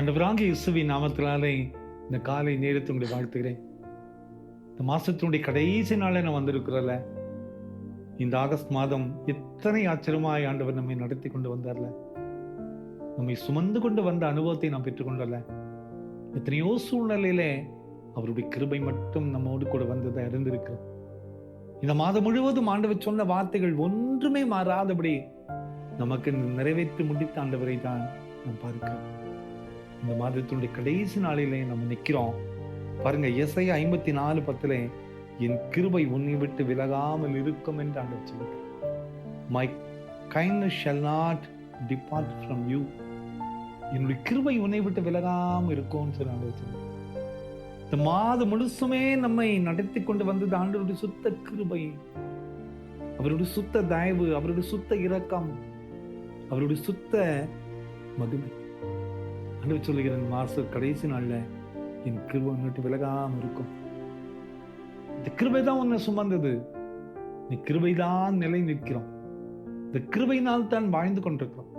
ஆண்டவராகிய இயேசுவின் நாமத்தினாலே இந்த காலை நேரத்தினுடைய வாழ்த்துகிறேன். இந்த மாசத்தினுடைய கடைசி நாளே நான் வந்திருக்கிறல்ல. இந்த ஆகஸ்ட் மாதம் எத்தனை ஆச்சரியமாய் ஆண்டவர் நம்மை நடத்தி கொண்டு வந்தார்ல. நம்மை சுமந்து கொண்டு வந்த அனுபவத்தை நாம் பெற்றுக்கொண்டல. எத்தனையோ சூழ்நிலையிலே அவருடைய கிருபை மட்டும் நம்மோடு கூட வந்ததை அறிந்திருக்கிறோம். இந்த மாதம் முழுவதும் ஆண்டவர் சொன்ன வார்த்தைகள் ஒன்றுமே மாறாதபடி நமக்கு நிறைவேற்றி முடித்த ஆண்டவரை தான் நாம் பார்க்கிறோம். இந்த மாதத்தினுடைய கடைசி நாளிலே நம்ம நிக்கிறோம் பாருங்க. எசையா 54:10 என் கிருபை உன்னை விட்டு விலகாமல் இருக்கும் என்று ஆண்டவர் சொல்கிறார். My kindness shall not depart from you. என்னுடைய கிருபை உன்னை விட்டு விலகாம இருக்கும்னு சொல்லி ஆண்டவர் சொல்கிறார். இந்த மாதம் முழுசுமே நம்மை நடத்தி கொண்டு வந்தது ஆண்டவருடைய சுத்த கிருபை, அவருடைய சுத்த தயவு, அவருடைய சுத்த இரக்கம், அவருடைய சுத்த மகிமை. ஆண்டவர் சொல்லுகிற மாச கடைசி நாள்ல என் கிருபை உன்னை விலகாம இருக்கும். இந்த கிருபைதான் உன்னை சுமந்தது. இந்த கிருபைதான் நிலை நிற்கிறோம். இந்த கிருபையினால் தான் வாழ்ந்து கொண்டிருக்கிறோம்.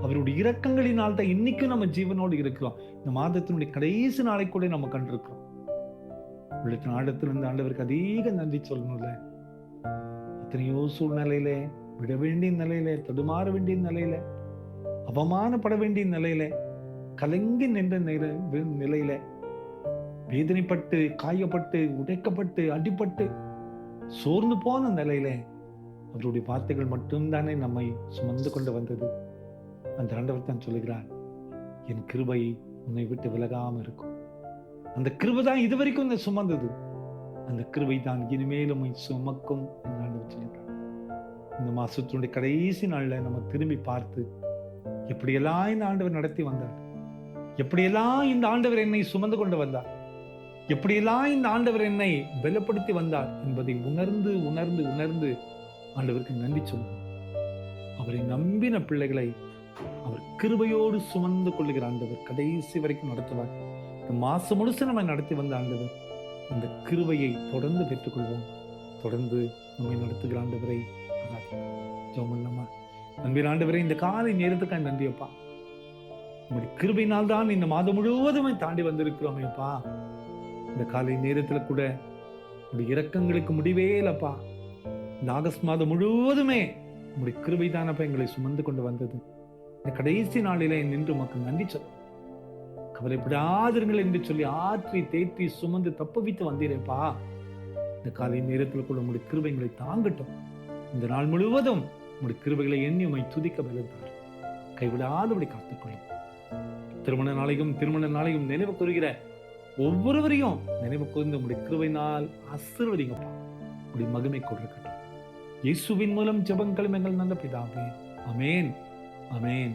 அவருடைய இரக்கங்களினால் தான் இன்னைக்கும் நம்ம ஜீவனோடு இருக்கிறோம். இந்த மாதத்தினுடைய கடைசி நாளை கூட நம்ம கண்டிருக்கிறோம். உள்ளத்தின் ஆழத்திலிருந்து ஆண்டவருக்கு அதிக நன்றி சொல்லணும்ல. எத்தனையோ சூழ்நிலையில, விட வேண்டிய நிலையில, தடுமாற வேண்டிய நிலையில, அவமானப்பட வேண்டிய நிலையில, கலங்கி நின்ற நிலையில, வேதனைப்பட்டு, காயப்பட்டு, உடைக்கப்பட்டு, அடிப்பட்டு, சோர்ந்து போன நிலையில அவருடைய வார்த்தைகள் மட்டும்தானே நம்மை சுமந்து கொண்டு வந்தது. அந்த ஆண்டவர் தான் சொல்லுகிறார், என் கிருபை உன்னை விட்டு விலகாம இருக்கும். அந்த கிருபை தான் இதுவரைக்கும் உன்னை சுமந்தது. அந்த கிருபை தான் இனிமேலும் சுமக்கும் என்று ஆண்டவர் சொல்லுகிறார். இந்த மாசத்தினுடைய கடைசி நாள்ல நம்ம திரும்பி பார்த்து எப்படியெல்லாம் இந்த ஆண்டவர் நடத்தி வந்தார், எப்படியெல்லாம் இந்த ஆண்டவர் என்னை சுமந்து கொண்டு வந்தார், எப்படியெல்லாம் இந்த ஆண்டவர் என்னை பலப்படுத்தி வந்தார் என்பதை உணர்ந்து உணர்ந்து உணர்ந்து ஆண்டவருக்கு நன்றி சொல்லுவோம். அவரை நம்பின பிள்ளைகளை அவர் கிருபையோடு சுமந்து கொள்ளுகிற ஆண்டவர் கடைசி வரைக்கும் நடத்துவார். இந்த மாசம் முழுசு நம்ம நடத்தி வந்த ஆண்டவர் இந்த கிருபையை தொடர்ந்து பெற்றுக்கொள்வோம். தொடர்ந்து நம்மை நடத்துகிற ஆண்டவரை ஜெபம் பண்ணலாமா? நம்பின ஆண்டவரை இந்த காலை நேரத்துக்காக நன்றியப்பா. உங்களுடைய கிருபையினால் தான் இந்த மாதம் முழுவதுமே தாண்டி வந்திருக்கிறோமே அப்பா. இந்த காலை நேரத்துல கூட உங்களுடைய இரக்கங்களுக்கு முடிவே இல்லப்பா. இந்த ஆகஸ்ட் மாதம் முழுவதுமே உங்களுடைய கிருபை தானப்பா எங்களை சுமந்து கொண்டு வந்தது. இந்த கடைசி நாளிலே நின்று உமக்கு நன்றி சொல்ல, கவலைப்படாதிருங்கள் என்று சொல்லி ஆற்றி தேற்றி சுமந்து தப்புவித்து வந்தீரேப்பா. இந்த காலை நேரத்தில் கூட உங்களுடைய கிருபைகளை தாங்கட்டும். இந்த நாள் முழுவதும் உங்களுடைய கிருபைகளை எண்ணி உம்மை துதிக்க பலத்தார் கைவிடாதபடி காத்துக்கொள்ளும். திருமண நாளையும் நினைவு கூறுகிற ஒவ்வொருவரையும் நினைவு கூர்ந்து உங்களுடைய கிருபையினால் ஆசீர்வதிங்கப்பா. உங்களுடைய மகிமை கொடுக்கட்டும். இயேசுவின் மூலம் ஜெபங்களும் எங்கள் நல்ல பிதாவே. ஆமென், ஆமென்.